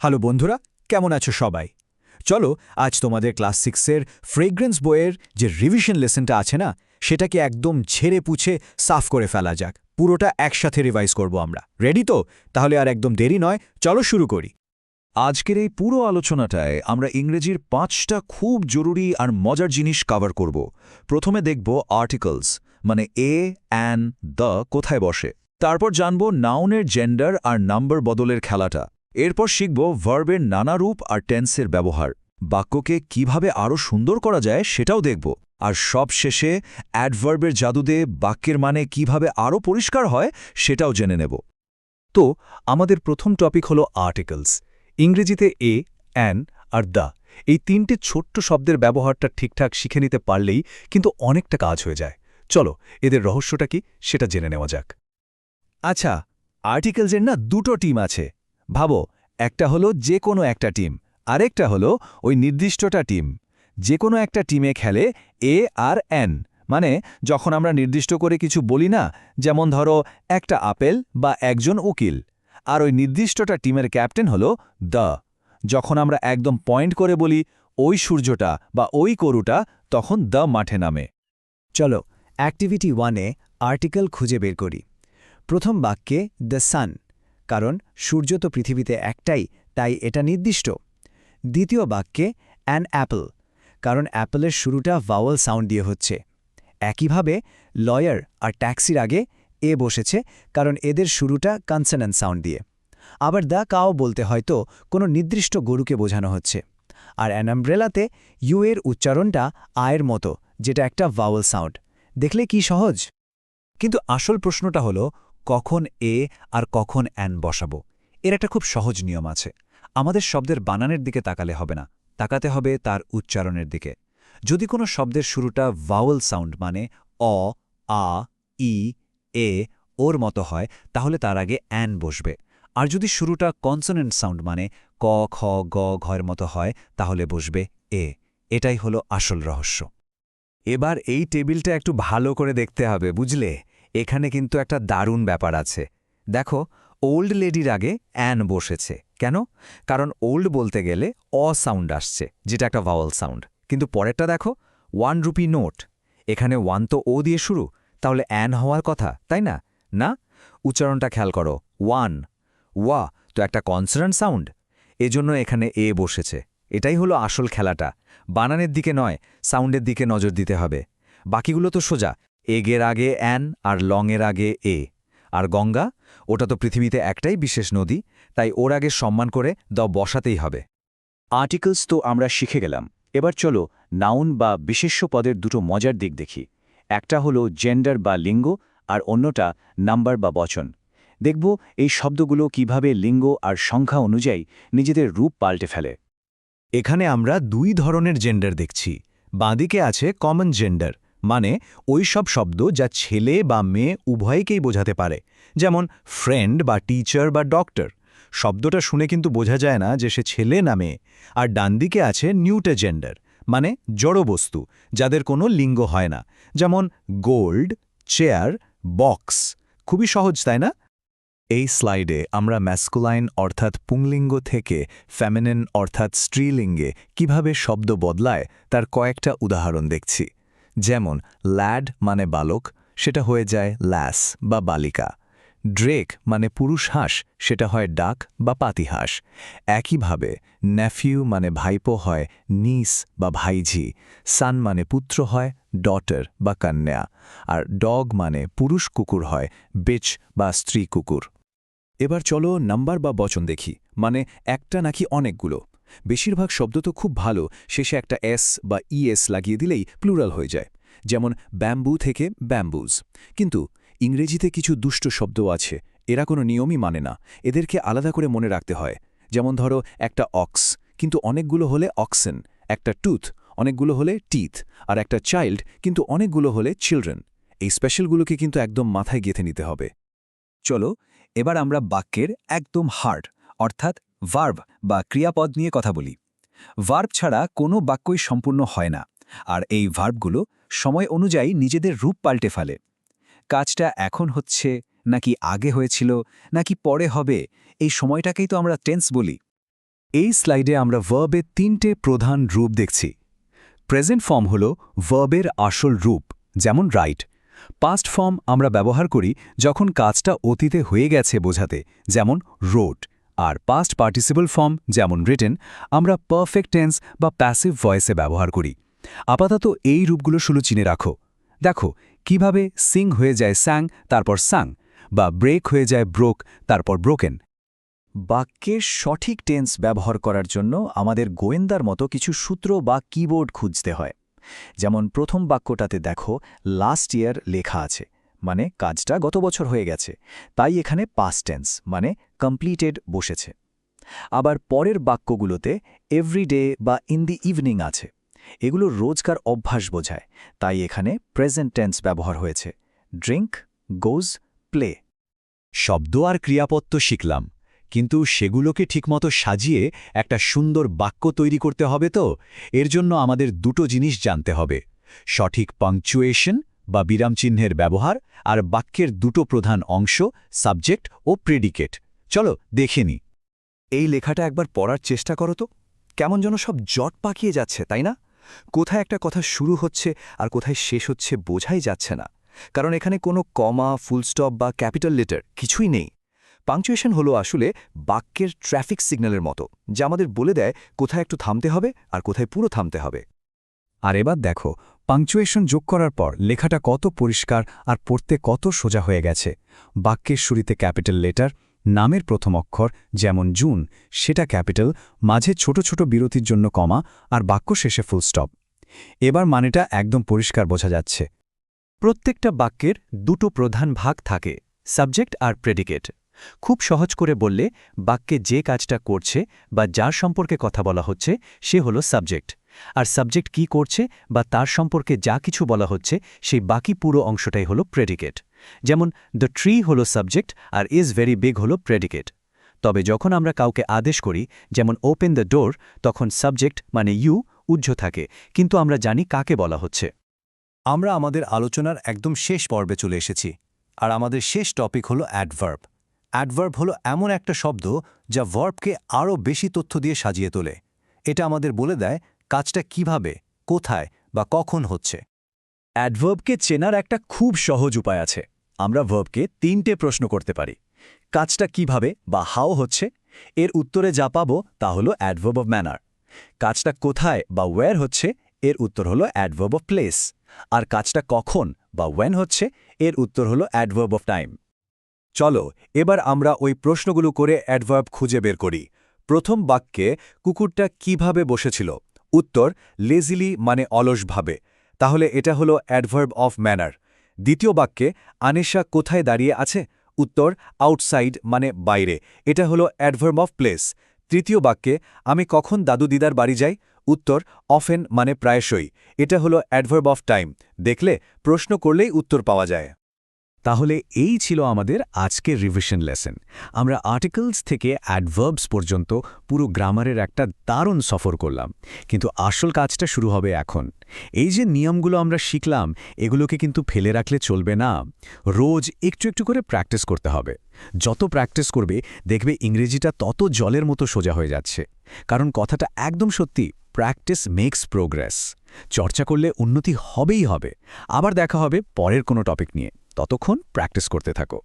Hello বন্ধুরা, কেমন আছো সবাই? চলো আজ তোমাদের ক্লাস 6-এর ফ্রেগ্রেন্স বইয়ের যে রিভিশন লেসনটা আছে না, সেটাকে একদম ঝেড়ে পুছে সাফ করে ফেলা যাক। পুরোটা একসাথে রিভাইজ করব আমরা। রেডি তো? তাহলে আর একদম দেরি নয়, চলো শুরু করি। আজকের এই পুরো আলোচনাটায় আমরা ইংরেজির 5টা খুব জরুরি আর মজার জিনিস কভার করব। প্রথমে দেখব আর্টিকলস, মানে এ, অ্যান, দ্য কোথায় বসে। তারপর জানব নাউনের জেন্ডার আর নাম্বার বদলের খেলাটা। এরপর শিখব ভার্বের নানা রূপ আর টেন্সের ব্যবহার। বাক্যকে কিভাবে আরও সুন্দর করা যায় সেটাও দেখব। আর সব শেষে অ্যাডভার্বের জাদুতে বাক্যের মানে কিভাবে আরও পরিষ্কার হয় সেটাও জেনে নেব। তো আমাদের প্রথম টপিক হলো আর্টিকলস। ইংরেজিতে এ, অ্যান আর দ্য, এই তিনটে ছোট্ট শব্দের ব্যবহারটা ঠিকঠাক শিখে নিতে পারলেই কিন্তু অনেকটা কাজ হয়ে যায়। চলো এদের রহস্যটা কি সেটা জেনে নেওয়া যাক। আচ্ছা, আর্টিকেলসের না দুটো টিম আছে। ভাবো, একটা হলো যে কোনো একটা টিম, আরেকটা হলো ওই নির্দিষ্টটা টিম। যে কোনো একটা টিমে খেলে এ আর অ্যান, মানে যখন আমরা নির্দিষ্ট করে কিছু বলি না, যেমন ধরো একটা আপেল বা একজন উকিল। আর ওই নির্দিষ্টটা টিমের ক্যাপ্টেন হলো দ্য। যখন আমরা একদম পয়েন্ট করে বলি ওই সূর্যটা বা ওই গরুটা, তখন দ্য মাঠে নামে। চলো অ্যাক্টিভিটি 1-এ আর্টিকেল খুঁজে বের করি। প্রথম বাক্যে দ্য সান, কারণ সূর্য তো পৃথিবীতে একটাই, তাই এটা নির্দিষ্ট। দ্বিতীয় বাক্যে অ্যান অ্যাপল, কারণ অ্যাপলের শুরুটা ভাওয়েল সাউন্ড দিয়ে হচ্ছে। একইভাবে লয়ার আর ট্যাক্সির আগে এ বসেছে, কারণ এদের শুরুটা কনসোনেন্ট সাউন্ড দিয়ে। আবার দ্য কাও বলতে হয়তো কোনো নির্দিষ্ট গরুকে বোঝানো হচ্ছে। আর অ্যান আমব্রেলাতে ইউ এর উচ্চারণটা আয়ের মতো, যেটা একটা ভাওয়েল সাউন্ড। দেখলে কি সহজ। কিন্তু আসল প্রশ্নটা হলো কখন এ আর কখন অ্যান বসাবো। এর একটা খুব সহজ নিয়ম আছে। আমাদের শব্দের বানানের দিকে তাকালে হবে না, তাকাতে হবে তার উচ্চারণের দিকে। যদি কোনো শব্দের শুরুটা ভাওয়েল সাউন্ড মানে অ, আ, ই, এ, ওর মতো হয়, তাহলে তার আগে অ্যান বসবে। আর যদি শুরুটা কনসোনেন্ট সাউন্ড মানে ক, খ, গ, ঘয়ের মতো হয়, তাহলে বসবে এ। এটাই হলো আসল রহস্য। এবার এই টেবিলটা একটু ভালো করে দেখতে হবে, বুঝলে? এখানে কিন্তু একটা দারুণ ব্যাপার আছে। দেখো, ওল্ড লেডির আগে অ্যান বসেছে। কেন? কারণ ওল্ড বলতে গেলে অ সাউন্ড আসছে, যেটা একটা ভাওয়াল সাউন্ড। কিন্তু পরেরটা দেখো, 1 রুপি নোট। এখানে 1 তো ও দিয়ে শুরু, তাহলে অ্যান হওয়ার কথা, তাই না? না, উচ্চারণটা খেয়াল করো, 1 ওয়া তো একটা কনসোনেন্ট সাউন্ড, এজন্য এখানে এ বসেছে। এটাই হলো আসল খেলাটা। বানানের দিকে নয়, সাউন্ডের দিকে নজর দিতে হবে। বাকিগুলো তো সোজা, এগের আগে অ্যান আর লংয়ের আগে এ। আর গঙ্গা, ওটা তো পৃথিবীতে একটাই বিশেষ নদী, তাই ওর আগে সম্মান করে বসাতেই হবে। আর্টিকেলস তো আমরা শিখে গেলাম। এবার চলো নাউন বা বিশেষ্য পদের দুটো মজার দিক দেখি। একটা হলো জেন্ডার বা লিঙ্গ, আর অন্যটা নাম্বার বা বচন। দেখব এই শব্দগুলো কিভাবে লিঙ্গ আর সংখ্যা অনুযায়ী নিজেদের রূপ পাল্টে ফেলে। এখানে আমরা 2 ধরনের জেন্ডার দেখছি। বাঁদিকে আছে কমন জেন্ডার, মানে ওই সব শব্দ যা ছেলে বা মেয়ে উভয়কেই বোঝাতে পারে, যেমন ফ্রেন্ড বা টিচার বা ডক্টর। শব্দটা শুনে কিন্তু বোঝা যায় না যে সে ছেলে না মেয়ে। আর ডানদিকে আছে নিউটার জেন্ডার, মানে জড়বস্তু, যাদের কোনো লিঙ্গ হয় না, যেমন গোল্ড, চেয়ার, বক্স। খুবই সহজ, তাই না? এই স্লাইডে আমরা ম্যাসকুলাইন অর্থাৎ পুংলিঙ্গ থেকে ফেমিনিন অর্থাৎ স্ত্রীলিঙ্গে কিভাবে শব্দ বদলায় তার কয়েকটা উদাহরণ দেখছি। যেমন ল্যাড মানে বালক, সেটা হয়ে যায় ল্যাস বা বালিকা। ড্রেক মানে পুরুষ হাঁস, সেটা হয় ডাক বা পাতিহাঁস। একইভাবে নেফিউ মানে ভাইপো হয় নিস বা ভাইঝি। সান মানে পুত্র হয় ডটার বা কন্যা। আর ডগ মানে পুরুষ কুকুর হয় বিচ বা স্ত্রী কুকুর। এবার চলো নাম্বার বা বচন দেখি, মানে একটা নাকি অনেকগুলো। বেশিরভাগ শব্দ তো খুব ভালো, শেষে একটা এস বা ইএস লাগিয়ে দিলেই প্লুরাল হয়ে যায়, যেমন ব্যাম্বু থেকে ব্যাম্বুজ। কিন্তু ইংরেজিতে কিছু দুষ্ট শব্দ আছে, এরা কোনো নিয়মই মানে না, এদেরকে আলাদা করে মনে রাখতে হয়। যেমন ধরো একটা অক্স, কিন্তু অনেকগুলো হলে অক্সেন। একটা টুথ, অনেকগুলো হলে টিথ। আর একটা চাইল্ড, কিন্তু অনেকগুলো হলে চিলড্রেন। এই স্পেশালগুলোকে কিন্তু একদম মাথায় গেঁথে নিতে হবে। চলো এবার আমরা বাক্যের একদম হার্ড অর্থাৎ ভার্ব বা ক্রিয়াপদ নিয়ে কথা বলি। ভার্ব ছাড়া কোনো বাক্যই সম্পূর্ণ হয় না, আর এই ভার্বগুলো সময় অনুযায়ী নিজেদের রূপ পাল্টে ফেলে। কাজটা এখন হচ্ছে, নাকি আগে হয়েছিল, নাকি পরে হবে, এই সময়টাকেই তো আমরা টেন্স বলি। এই স্লাইডে আমরা ভার্বের 3টে প্রধান রূপ দেখছি। প্রেজেন্ট ফর্ম হল ভার্বের আসল রূপ, যেমন রাইট। পাস্ট ফর্ম আমরা ব্যবহার করি যখন কাজটা অতীতে হয়ে গেছে বোঝাতে, যেমন রোড। আর পাস্ট পার্টিসিপল ফর্ম যেমন রিটেন আমরা পারফেক্ট টেন্স বা প্যাসিভ ভয়েসে ব্যবহার করি। আপাতত এই রূপগুলো শুধু চিনে রাখো। দেখো কিভাবে সিং হয়ে যায় স্যাং তারপর সাং, বা ব্রেক হয়ে যায় ব্রোক তারপর ব্রোকেন। বাক্যের সঠিক টেন্স ব্যবহার করার জন্য আমাদের গোয়েন্দার মতো কিছু সূত্র বা কিবোর্ড খুঁজতে হয়। যেমন প্রথম বাক্যটাতে দেখো লাস্ট ইয়ার লেখা আছে, মানে কাজটা গত বছর হয়ে গেছে, তাই এখানে পাস্ট টেন্স মানে কমপ্লিটেড বসেছে। আবার পরের বাক্যগুলোতে এভরিডে বা ইন দি ইভিনিং আছে, এগুলো রোজকার অভ্যাস বোঝায়, তাই এখানে প্রেজেন্ট টেন্স ব্যবহার হয়েছে। ড্রিঙ্ক, গোজ, প্লে। শব্দ আর ক্রিয়াপদ তো শিখলাম, কিন্তু সেগুলোকে ঠিকমতো সাজিয়ে একটা সুন্দর বাক্য তৈরি করতে হবে। তো এর জন্য আমাদের দুটো জিনিস জানতে হবে: সঠিক পাংচুয়েশন বা বিরামচিহ্নের ব্যবহার, আর বাক্যের দুটো প্রধান অংশ সাবজেক্ট ও প্রেডিকেট। চলো দেখে নিই। এই লেখাটা একবার পড়ার চেষ্টা করো তো। কেমন যেন সব জট পাকিয়ে যাচ্ছে, তাই না? কোথায় একটা কথা শুরু হচ্ছে আর কোথায় শেষ হচ্ছে বোঝাই যাচ্ছে না, কারণ এখানে কোনো কমা, ফুলস্টপ বা ক্যাপিটাল লেটার কিছুই নেই। পাংচুয়েশন হলো আসলে বাক্যের ট্রাফিক সিগন্যালের মতো, যা আমাদের বলে দেয় কোথায় একটু থামতে হবে আর কোথায় পুরো থামতে হবে। আর এবার দেখো পাংচুয়েশন যোগ করার পর লেখাটা কত পরিষ্কার আর পড়তে কত সোজা হয়ে গেছে। বাক্যের শুরুতে ক্যাপিটাল লেটার, নামের প্রথম অক্ষর যেমন জুন সেটা ক্যাপিটাল, মাঝে ছোট ছোট বিরতির জন্য কমা, আর বাক্য শেষে ফুল স্টপ। এবার মানেটা একদম পরিষ্কার বোঝা যাচ্ছে। প্রত্যেকটা বাক্যের দুটো প্রধান ভাগ থাকে, সাবজেক্ট আর প্রেডিকেট। খুব সহজ করে বললে বাক্যে যে কাজটা করছে বা যার সম্পর্কে কথা বলা হচ্ছে সে হলো সাবজেক্ট, আর সাবজেক্ট কি করছে বা তার সম্পর্কে যা কিছু বলা হচ্ছে সেই বাকি পুরো অংশটাই হলো প্রেডিকেট। যেমন দ্য ট্রি হলো সাবজেক্ট আর ইজ ভেরি বিগ হলো প্রেডিকেট। তবে যখন আমরা কাউকে আদেশ করি, যেমন ওপেন দ্য ডোর, তখন সাবজেক্ট মানে ইউ উজ্জ্ব থাকে, কিন্তু আমরা জানি কাকে বলা হচ্ছে। আমরা আমাদের আলোচনার একদম শেষ পর্বে চলে এসেছি, আর আমাদের শেষ টপিক হলো অ্যাডভার্ব। অ্যাডভার্ব হলো এমন একটা শব্দ যা ভার্বকে আরও বেশি তথ্য দিয়ে সাজিয়ে তোলে। এটা আমাদের বলে দেয় কাজটা কিভাবে, কোথায় বা কখন হচ্ছে। অ্যাডভার্বকে চেনার একটা খুব সহজ উপায় আছে। আমরা ভার্বকে 3টে প্রশ্ন করতে পারি। কাজটা কিভাবে বা হাউ হচ্ছে, এর উত্তরে যা পাবো তা হলো অ্যাডভার্ব অফ ম্যানার। কাজটা কোথায় বা ওয়্যার হচ্ছে, এর উত্তর হলো অ্যাডভার্ব অফ প্লেস। আর কাজটা কখন বা ওয়েন হচ্ছে, এর উত্তর হলো অ্যাডভার্ব অফ টাইম। চলো এবার আমরা ওই প্রশ্নগুলো করে অ্যাডভার্ব খুঁজে বের করি। প্রথম বাক্যে কুকুরটা কিভাবে বসেছিল? উত্তর লেজিলি মানে অলসভাবে, তাহলে এটা হলো অ্যাডভার্ব অফ ম্যানার। দ্বিতীয় বাক্যে আনিশা কোথায় দাঁড়িয়ে আছে? উত্তর আউটসাইড মানে বাইরে, এটা হলো অ্যাডভার্ব অফ প্লেস। তৃতীয় বাক্যে আমি কখন দাদু দিদার বাড়ি যাই? উত্তর অফেন মানে প্রায়শই, এটা হলো অ্যাডভার্ব অফ টাইম। দেখলে প্রশ্ন করলেই উত্তর পাওয়া যায়। তাহলে এই ছিল আমাদের আজকের রিভিশন লেসন। আমরা আর্টিকেলস থেকে অ্যাডভার্বস পর্যন্ত পুরো গ্রামারের একটা দারুণ সফর করলাম, কিন্তু আসল কাজটা শুরু হবে এখন। এই যে নিয়মগুলো আমরা শিখলাম, এগুলোকে কিন্তু ফেলে রাখলে চলবে না। রোজ একটু একটু করে প্র্যাকটিস করতে হবে। যত প্র্যাকটিস করবে দেখবে ইংরেজিটা তত জলের মতো সোজা হয়ে যাচ্ছে। কারণ কথাটা একদম সত্যি, প্র্যাকটিস মেক্স প্রোগ্রেস। চর্চা করলে উন্নতি হবেই হবে। আবার দেখা হবে পরের কোনো টপিক নিয়ে। ততক্ষণ প্র্যাকটিস করতে থাকো।